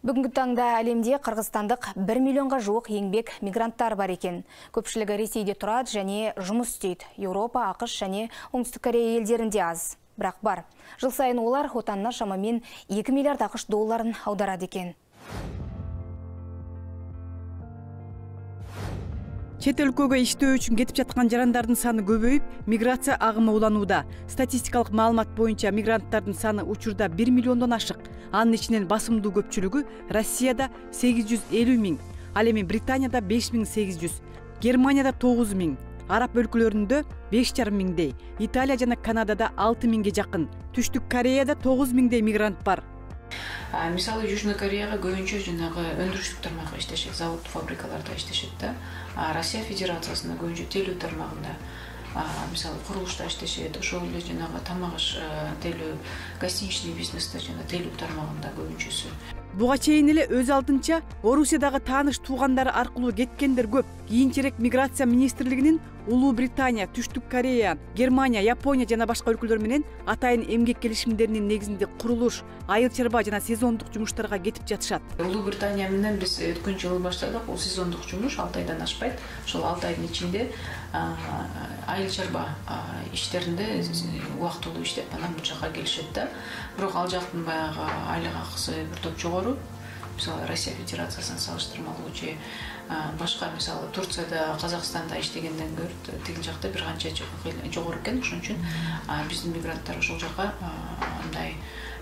Бүгінгі таңда әлемде қырғызстандық 1 миллионға жуық еңбек мигранттар бар екен. Көпшілігі Ресейде тұрады және жұмыс істейді. Еуропа, ақш және Оңтүстік Корея елдерінде аз. Бірақ бар. Жыл сайын олар отанына шамамен 2 миллиард ақш долларын аударады екен. Чет өлкөгө иштөө үчүн кетип жаткан жарандардын саны көбөйүп, миграция агымы уланууда. Статистикалык маалымат боюнча мигранттардын саны учурда 1 миллиондон ашык. Анын ичинен басымдуу көпчүлүгү Россияда 850 миң, ал эми Британияда 5800, Германияда 9 миң, Араб өлкөлөрүндө 5,5 миңдей, Италия жана Канадада 6 миңге жакын, Түштүк Кореяда 9 миңдей мигрант бар. Мисалы Южный Кореяга көбүнчө жанагы өндүрүштүк тармакта иштешет, завод фабрикаларда иштешет да. Россия Федерациясында көбүнчө телүү тармагында, мисалы курулушта иштешет, ошол эле жанагы тамак аш телүү, гостиничный бизнесте жана телүү тармагында көбүнчөсү. Буга чейин эле өз алдынча Орусиядагы тааныш туугандары аркылуу кеткендер көп. Кийинчерээк миграция министрлигинин Улуу Британия, Түштүк Корея, Германия, Япония жана башка өлкөлөр менен атайын эмгек келишимдеринин негизинде курулуш, айыл чарба жана сезондук жумуштарга кетип жатышат. Улуу Британия менен биз өткөн жылы баштадык. Бул сезондук жумуш 6 айдан ашпайт. Ошол 6 айдын ичинде айыл чарба иштеринде убактылуу иштеп анан бул жакка келишет да. Бирок ал жактын баягы айлык акысы бир топ жогору. Мисалы Россия Федерациясына салыштырмалуу же башка мисалы Турцияда, Казакстанда иштегенден көрүп, тил жакта бир канча жогору экен. Ошон үчүн биздин мигранттар ошол жакка андай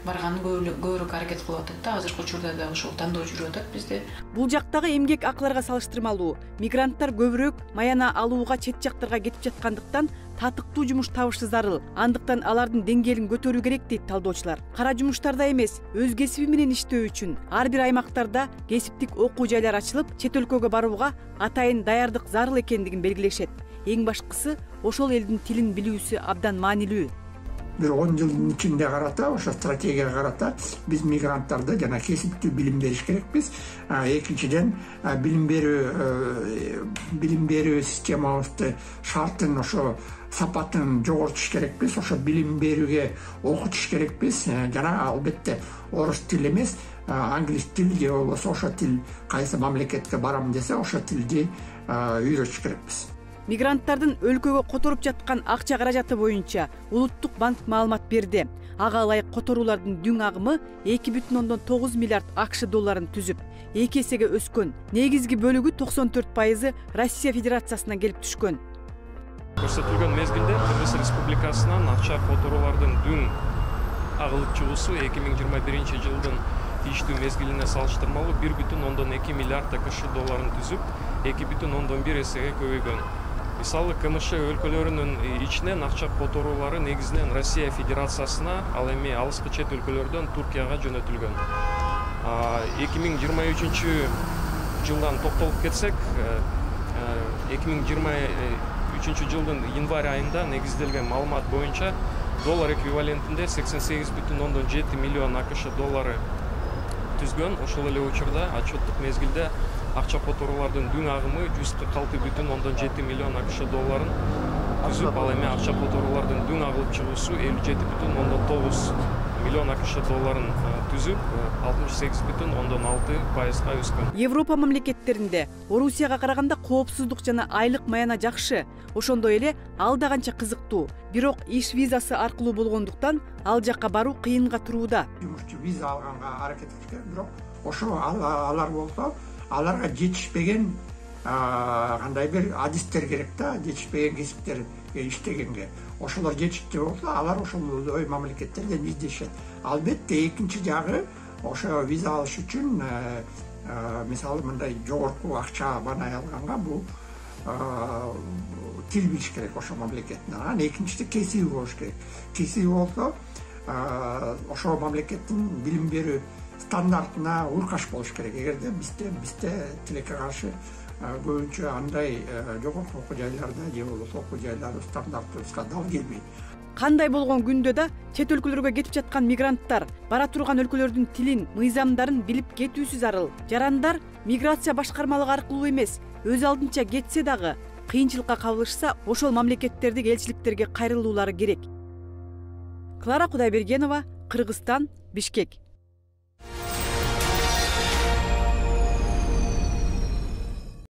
барганын көбүрөөк аракет кылып атат да. Азыркы учурда да ошол тандоо жүрүп атат бизде. Бул жактагы эмгек акыларга салыштырмалуу мигранттар көбүрөөк маяна алууга чет жактарга кетип жаткандыктан татыктуу жумуш табышы зарыл. Андыктан алардын деңгээлин көтөрүү керек дейт талдоочулар. Кара жумуштарда эмес, өз кесиби менен иштөө үчүн ар бир аймактарда кесиптик окуу жайлар ачылып, чет өлкөгө барууга атайын даярдык зарыл экендигин белгилешет. Эң башкысы ошол элдин тилин билүүсү абдан маанилүү. Bir 10 жылдын ичинде карата, ошо стратегияга карата биз мигранттарды жана кесиптүү билим бериш керекпиз. Экинчиден билим берүү системабызды шартын ошо сапатын жоготуш керекпиз. Ошо билим берүүгө окутуш керекпиз. Жана албетте орус тил эмес, англис тил же болбосо ошо тил кайсы мамлекетке барам десе, ошо тилди үйрөтүш керекпиз. Мигранттардын өлкөгө которуп жаткан акча каражаты боюнча Улуттук банк маалымат берди. Ага ылайык которуулардын дүң агымы 2,9 миллиард акш долларын түзүп, 2 эсеге өскөн. Негизги бөлүгү 94% Россия Федерациясынан келип түшкөн. Көрсөтүлгөн мезгилде Кыргыз Республикасынан акча которуулардын дүң агылып чыгуусу 2021 жылдын тийиштүү мезгилине салыштырмалуу 1,2 миллиард акш долларын түзүп, 2,1 эсеге көбөйгөн. Мисалы КМШ өлкөлөрүнүн ичинен акча которуулары негизинен Россия Федерациясына, ал эми алыскы чет өлкөлөрдөн Туркияга жөнөтүлгөн. 2023 жылдан токтолуп кетсек, 2023 жылдын январь айында негизделген маалымат боюнча доллар эквивалентинде 88,7 миллион акш доллары түзгөн. Ошол эле учурда отчеттук мезгилде акча которуулардын дүң агымы 146,7 миллион акш долларын түзүп, ал эми акча которуулардын дүң агылып чыгуусу 57,9 миллион акш долларын түзүп, 68,6% өскөн. Европа мамлекеттеринде Орусияга караганда коопсуздук жана айлык маяна жакшы. Ошондой эле ал да канча кызыктуу. Бирок иш визасы аркылуу болгондуктан ал жакка баруу кыйынга турууда. Жумушчу виза алганга аракет эткен, бирок ошо алар болсо аларга жетишпеген кандай бир адистер керек да, жетишпеген кесиптерге иштегенге. Ошолор жетиштүү болсо, алар ошол ой мамлекеттерден издешет. Албетте экинчи жагы ошо виза алыш үчүн мисалы мындай жогорку акча банай алганга бул тил билиш керек ошо мамлекеттин. Анан экинчиси кесиби болуш керек. Кесиби болсо ошол мамлекеттин билим берүү стандартына уркаш болуш керек. Эгерде бизде тилекке каршы көбүнчө андай жогорку окуу жайларда же болбосо окуу жайлары стандартыбызга дал келбейт. Кандай болгон күндө да чет өлкөлөргө кетип жаткан мигранттар бара турган өлкөлөрдүн тилин, мыйзамдарын билип кетүүсү зарыл. Жарандар миграция башкармалыгы аркылуу эмес, өз алдынча кетсе дагы кыйынчылыкка кабылышса, ошол мамлекеттердик элчиликтерге кайрылуулары керек. Клара Кудайбергенова, Кыргызстан, Бишкек.